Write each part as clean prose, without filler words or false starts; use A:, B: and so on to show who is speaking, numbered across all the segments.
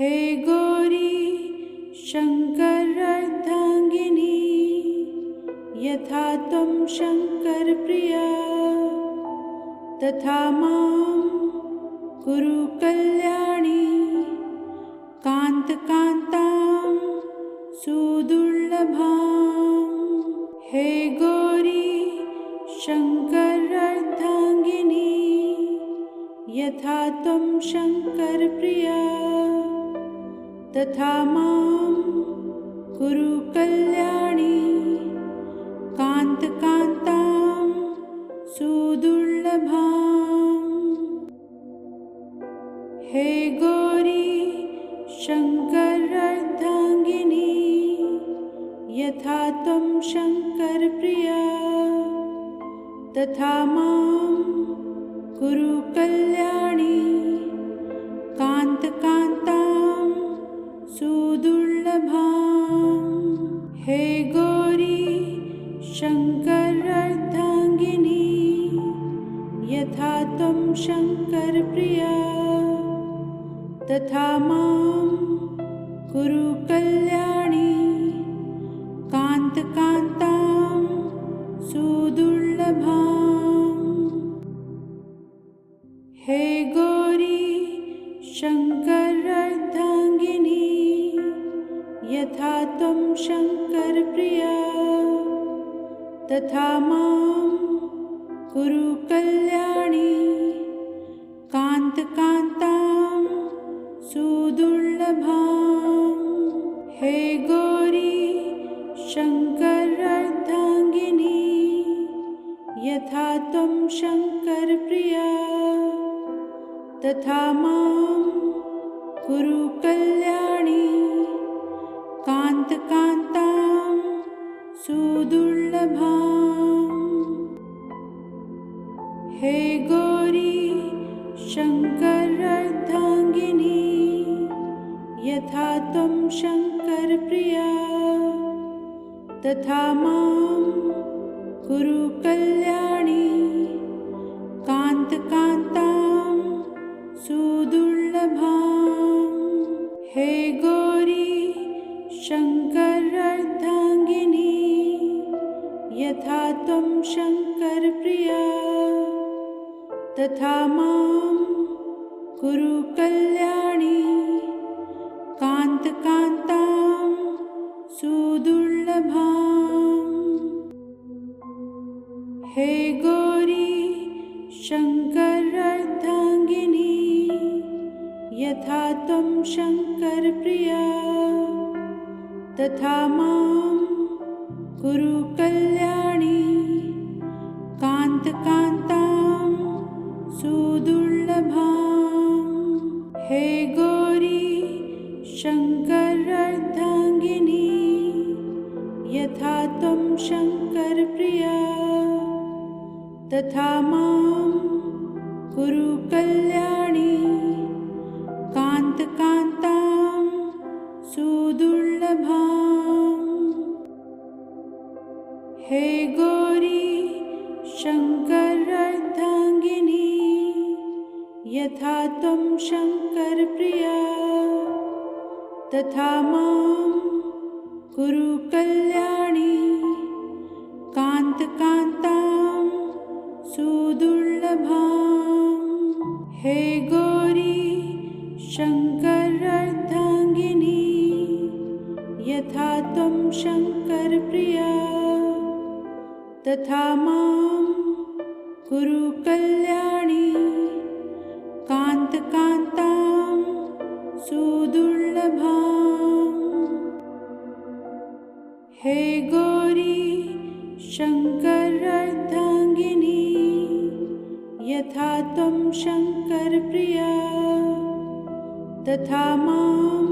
A: हे गौरी शङ्करार्धाङ्गिनी यथा त्वं शङ्करप्रिया तथा मां कुरु कल्याणी कान्तकान्तां सुदुर्लभां। हे गौरी शङ्करार्धाङ्गिनी यथा त्वं शङ्करप्रिया तथा मां कुरु कल्याणी कान्तकान्तां सुदुर्लभां। हे गौरी शङ्करार्धाङ्गिनी यथा त्वं शङ्करप्रिया तथा मां कुरु कल्याणी कान्तकान्तां सुदुर्लभां। हे गौरी शङ्करार्धाङ्गिनी यथा त्वं शङ्करप्रिया तथा मां कुरु कल्याणी कान्तकान्तां सुदुर्लभां। हे गौरी शङ्करार्धाङ्गिनी यथा त्वं शङ्करप्रिया तथा मां कुरु कल्याणी कान्तकान्तां सुदुर्लभां। हे गौरी शङ्करार्धाङ्गिनी यथा त्वं शङ्करप्रिया तथा मां कुरु कल्याणी कान्तकान्तां सुदुर्लभां। हे गौरी शङ्करार्धाङ्गिनी यथा त्वं शङ्करप्रिया तथा मां कुरु कल्याणी कान्तकान्तां सुदुर्लभां। हे गौरी शङ्करार्धाङ्गिनी यथा त्वं शङ्करप्रिया तथा मां कुरु कल्याणी कान्तकान्तां सुदुर्लभां। हे गौरी शङ्करार्धाङ्गिनी यथा त्वं शङ्करप्रिया तथा मां कुरु कल्याणी कान्तकान्तां सुदुर्लभां। हे गौरी शङ्करार्धाङ्गिनी यथा त्वं शङ्करप्रिया तथा मां कुरु कल्याणी कान्तकान्तां सुदुर्लभां। हे गौरी शङ्करार्धाङ्गिनी यथा त्वं शङ्करप्रिया तथा मां कुरु कल्याणी कान्तकान्तां सुदुर्लभां। हे गौरी शङ्करार्धाङ्गिनी यथा त्वं शङ्करप्रिया तथा मां कुरु कल्याणी कान्तकान्तां सुदुर्लभां। हे गौरी शङ्करार्धाङ्गिनी यथा त्वं शङ्करप्रिया तथा मां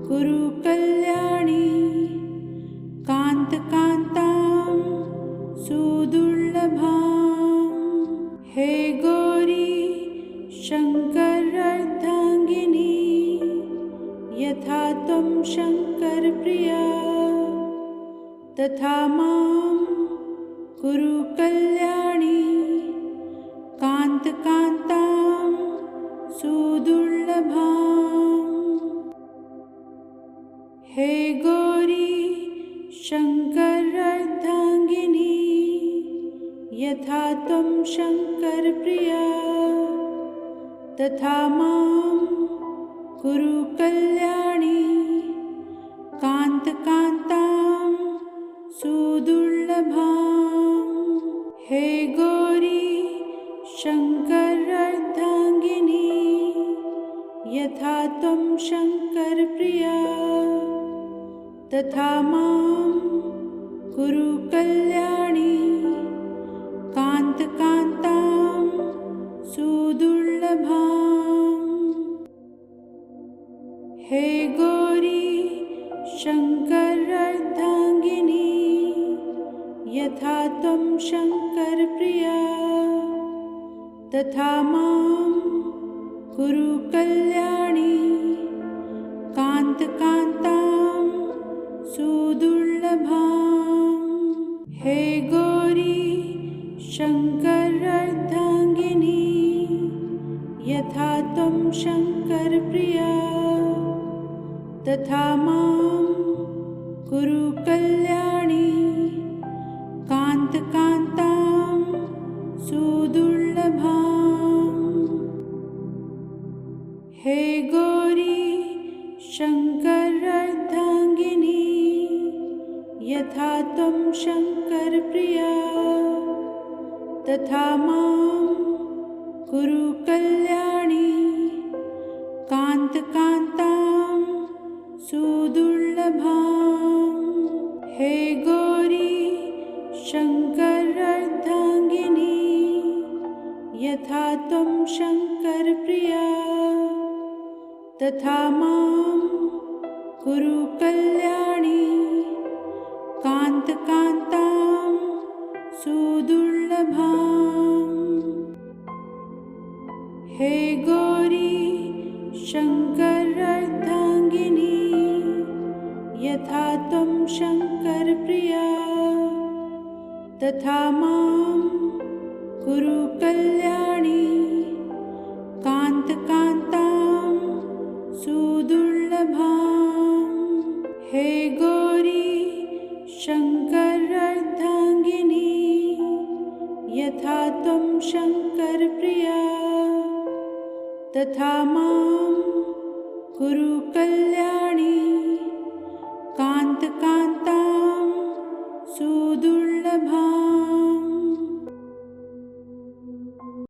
A: कुरु कल्याणी कान्तकान्तां सुदुर्लभां। हे गौरी शङ्करार्धाङ्गिनी यथा त्वं शङ्करप्रिया तथा मां कुरु कल्याणी कान्तकान्तां सुदुर्लभां। हे गौरी शङ्करार्धाङ्गिनी यथा त्वं शङ्करप्रिया तथा मां कुरु कल्याणी कान्तकान्तां सुदुर्लभां। हे गौरी शङ्करार्धाङ्गिनी यथा त्वं शङ्करप्रिया तथा मां कुरु कल्याणी कान्तकान्तां सुदुर्लभां। हे गौरी शङ्करार्धाङ्गिनी यथा त्वं शङ्करप्रिया तथा मां कुरु कल्याणी कान्तकान्तां सुदुर्लभां। हे गौरी शङ्करार्धाङ्गिनी यथा त्वं शङ्करप्रिया तथा मां कुरु कल्याणी कान्तकान्तां सुदुर्लभां। हे गौरी शङ्करार्धाङ्गिनी यथा त्वं शङ्करप्रिया तथा मां कुरु कल्याणी कान्तकान्तां सुदुर्लभां। हे गौरी शङ्करार्धाङ्गिनी यथा त्वं शङ्करप्रिया तथा मां कुरु कल्याणी कान्तकान्तां सुदुर्लभां। हे गौरी शङ्करार्धाङ्गिनी यथा त्वं शङ्करप्रिया तथा मां कुरु कल्याणी कान्तकान्तां सुदुर्लभां। हे गौरी शङ्करार्धाङ्गिनी यथा त्वं शङ्करप्रिया तथा मां कुरु कल्याणी कान्तकान्तां सुदुर्लभां।